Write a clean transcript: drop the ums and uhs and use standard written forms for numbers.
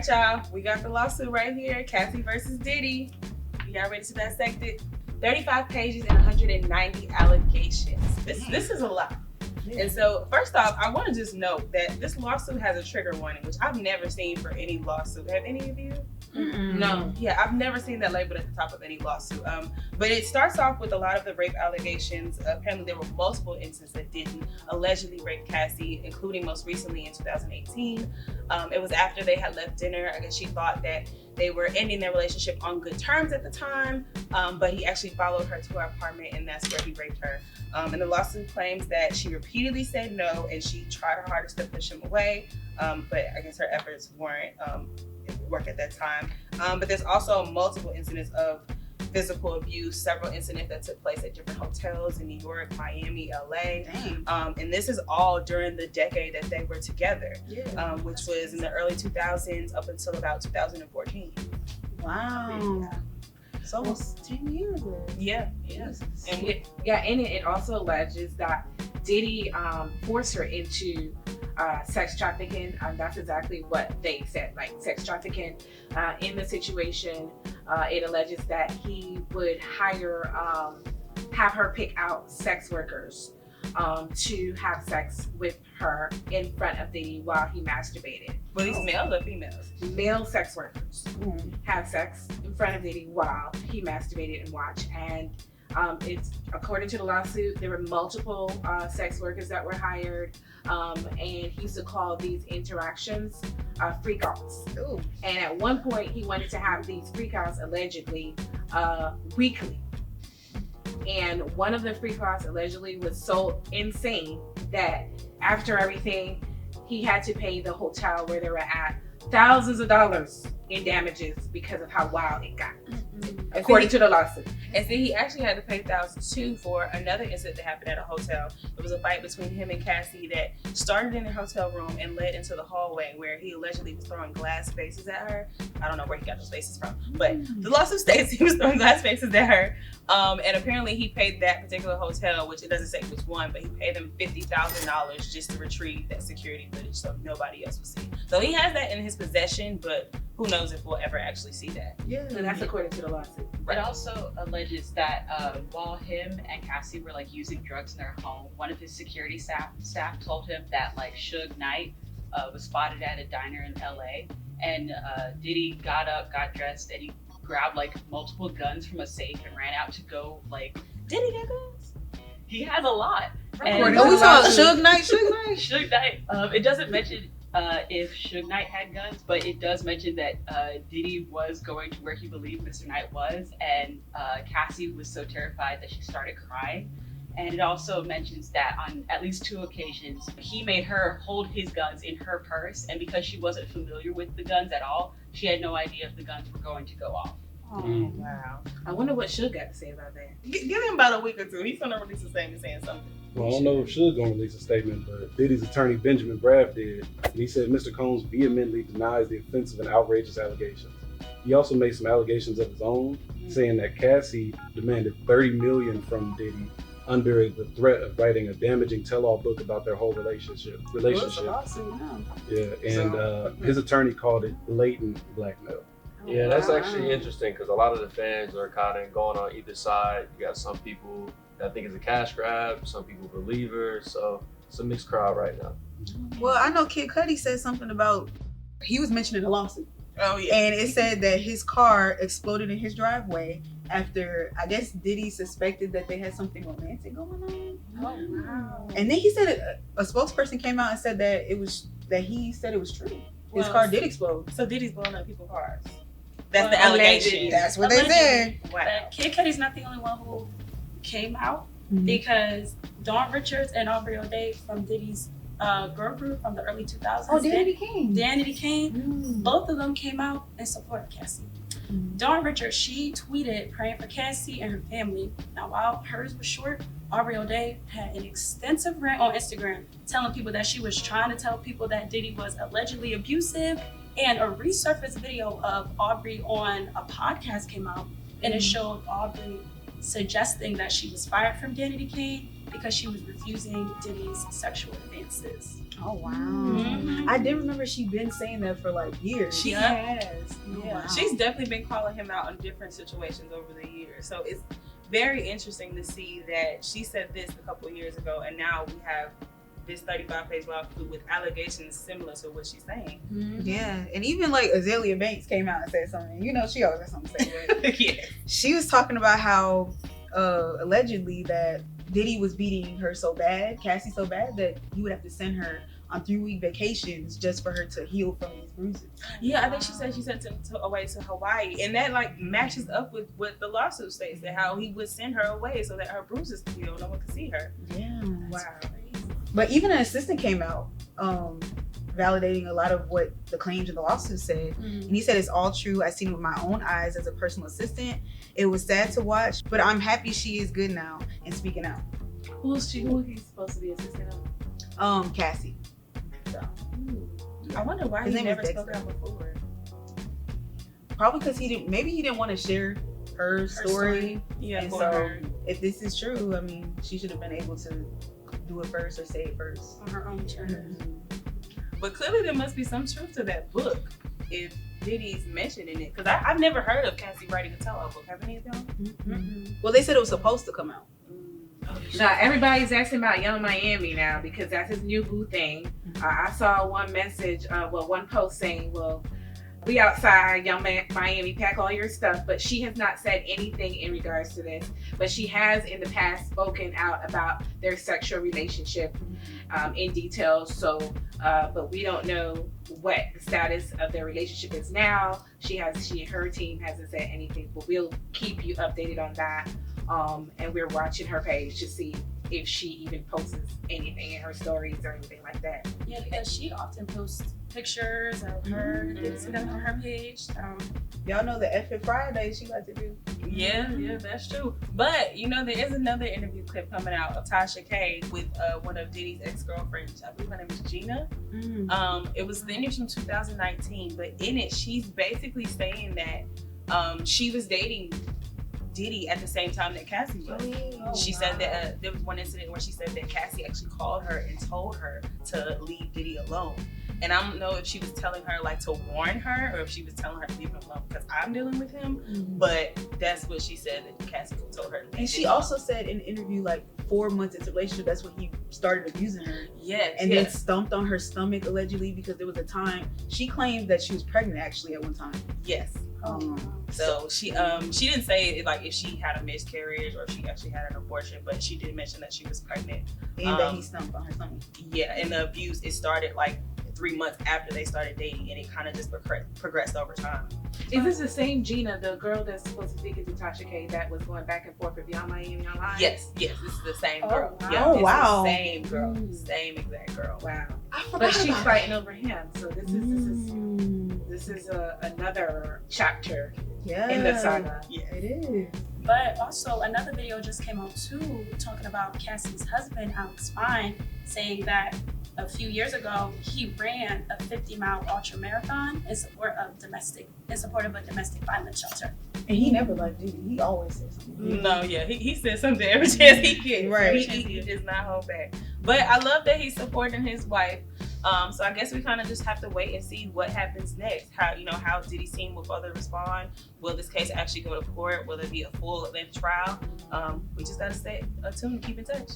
right, y'all. We got the lawsuit right here. Cassie versus Diddy. Y'all ready to dissect it? 35 pages and 190 allegations. This is a lot. And so, first off, I want to just note that this lawsuit has a trigger warning, which I've never seen for any lawsuit. Have any of you? No. Yeah, I've never seen that labeled at the top of any lawsuit. But it starts off with a lot of the rape allegations. Apparently, there were multiple instances that Diddy allegedly raped Cassie, including most recently in 2018. It was after they had left dinner. I guess she thought that they were ending their relationship on good terms at the time, but he actually followed her to her apartment, and that's where he raped her. And the lawsuit claims that she repeatedly said no, and she tried her hardest to push him away, but I guess her efforts weren't work at that time. But there's also multiple incidents of physical abuse, several incidents that took place at different hotels in New York, Miami, LA. And this is all during the decade that they were together, which was in the early 2000s up until about 2014. Wow. It's almost 10 years. Yeah. And it also alleges that Diddy forced her into sex trafficking. That's exactly what they said, like sex trafficking. In the situation, it alleges that he would have her pick out sex workers to have sex with her in front of Diddy while he masturbated. Were these males or females? Male sex workers have sex in front of Diddy while he masturbated and watched. And it's according to the lawsuit, there were multiple sex workers that were hired, and he used to call these interactions freakouts. And at one point, he wanted to have these freakouts allegedly weekly. And one of the freakouts allegedly was so insane that after everything, he had to pay the hotel where they were at thousands of dollars in damages because of how wild it got, according to the lawsuit. And see, he actually had to pay thousands too for another incident that happened at a hotel. There was a fight between him and Cassie that started in the hotel room and led into the hallway where he allegedly was throwing glass faces at her. I don't know where he got those faces from, but the lawsuit states he was throwing glass faces at her. And apparently he paid that particular hotel, which it doesn't say which one, but he paid them $50,000 just to retrieve that security footage so nobody else would see. So he has that in his possession, but who knows if we'll ever actually see that. And that's according to the lawsuit. It also alleges that while him and Cassie were like using drugs in their home, one of his security staff told him that like Suge Knight was spotted at a diner in LA, and Diddy got up, got dressed, and he grabbed like multiple guns from a safe and ran out to go like. Diddy got guns? He has a lot. And we saw Suge Knight. Suge Knight. It doesn't mention if Suge Knight had guns, but it does mention that Diddy was going to where he believed Mr. Knight was, and Cassie was so terrified that she started crying. And it also mentions that on at least 2 occasions, he made her hold his guns in her purse, and because she wasn't familiar with the guns at all, she had no idea if the guns were going to go off. Oh, wow. I wonder what Suge got to say about that. Give him about a week or two. He's gonna release a statement saying something. Well, I don't know if Suge gonna release a statement, but Diddy's attorney Benjamin Braff did. And he said Mr. Combs vehemently denies the offensive and outrageous allegations. He also made some allegations of his own, saying that Cassie demanded $30 million from Diddy under the threat of writing a damaging tell-all book about their whole relationship. Yeah, and his attorney called it blatant blackmail. Yeah, that's actually interesting because a lot of the fans are kind of going on either side. You got some people that think it's a cash grab, some people believe her, so it's a mixed crowd right now. Well, I know Kid Cudi said something about, he was mentioning a lawsuit. Oh, yeah. And it said that his car exploded in his driveway after, I guess, Diddy suspected that they had something romantic going on. Oh, wow. And then he said a spokesperson came out and said that he said it was true. His car did explode. So Diddy's blowing up people's cars. That's the allegation. That's what they said. Wow. Kid Cudi's not the only one who came out because Dawn Richards and Aubrey O'Day from Diddy's girl group from the early 2000s. Oh, Danity Kane. Both of them came out and supported Cassie. Dawn Richards, she tweeted praying for Cassie and her family. Now, while hers was short, Aubrey O'Day had an extensive rant on Instagram telling people that she was trying to tell people that Diddy was allegedly abusive, and a resurfaced video of Aubrey on a podcast came out, and it showed Aubrey suggesting that she was fired from Danity Kane because she was refusing Diddy's sexual advances. Oh wow. Mhm. I did remember she been saying that for like years. She Yeah. has. Yeah. Wow. She's definitely been calling him out in different situations over the years. So it's very interesting to see that she said this a couple of years ago, and now we have this 35-page lawsuit with allegations similar to what she's saying. Yeah, and even like Azalea Banks came out and said something. You know, she always has something to say. But Yeah. she was talking about how allegedly that Diddy was beating her so bad, Cassie so bad, that he would have to send her on 3-week vacations just for her to heal from these bruises. Yeah, I think she sent him away to Hawaii, and that like matches up with what the lawsuit states, that how he would send her away so that her bruises could heal, no one could see her. Yeah. Wow. But even an assistant came out validating a lot of what the claims in the lawsuit said. And he said it's all true. I seen it with my own eyes as a personal assistant. It was sad to watch, but I'm happy she is good now and speaking out. Who is he supposed to be assistant of? Cassie. So, I wonder why His he name is never spoke Dexter. out before. probably because he didn't want to share her story. Yeah, And for so her. if this is true, I mean, she should have been able to do it first or say it first. On her own terms. But clearly there must be some truth to that book if Diddy's mentioning it. Because I've never heard of Cassie writing a tell-all book. Have any of y'all? Well, they said it was supposed to come out. Now everybody's asking about Young Miami now because that's his new boo thing. I saw one message, one post saying, "Well, we outside Young Miami, pack all your stuff." But she has not said anything in regards to this. But she has in the past spoken out about their sexual relationship in detail. So, but we don't know what the status of their relationship is now. Her team hasn't said anything, but we'll keep you updated on that. And we're watching her page to see if she even posts anything in her stories or anything like that. Yeah, because she often posts pictures of her and things on her page. Y'all know the F it Friday she like to do. Yeah, that's true. But you know, there is another interview clip coming out of Tasha K with one of Diddy's ex-girlfriends. I believe her name is Gina. It was the interview from 2019, but in it, she's basically saying that she was dating Diddy at the same time that Cassie was. She said that there was one incident where she said that Cassie actually called her and told her to leave Diddy alone. And I don't know if she was telling her like to warn her or if she was telling her to leave him alone because I'm dealing with him. But that's what she said that Cassie told her. And she also said in an interview, like 4 months into the relationship, that's when he started abusing her. Yes. And then stomped on her stomach allegedly because there was a time she claimed that she was pregnant actually at one time. Yes. So she didn't say like if she had a miscarriage or if she actually had an abortion, but she did mention that she was pregnant. And that he stomped on her stomach. Yeah, and the abuse, it started like 3 months after they started dating, and it kind of just progressed over time. Is this the same Gina, the girl that's supposed to speak to Tasha K that was going back and forth with Young Miami online? Yes, this is the same girl. wow. Yeah, Oh, it's wow. the same girl, same exact girl. Wow. But she's fighting over him, so this is another chapter in the saga. Yeah. It is. But also another video just came out too, talking about Cassie's husband, Alex Fine, saying that a few years ago he ran a 50-mile ultra marathon in support of a domestic violence shelter. And he never liked Diddy. He always said something. No, yeah, he said something every chance he gets. Right. He does not hold back. But I love that he's supporting his wife. So I guess we kind of just have to wait and see what happens next. How Diddy's team will further respond. Will this case actually go to court? Will there be a full length trial? We just gotta stay tuned and keep in touch.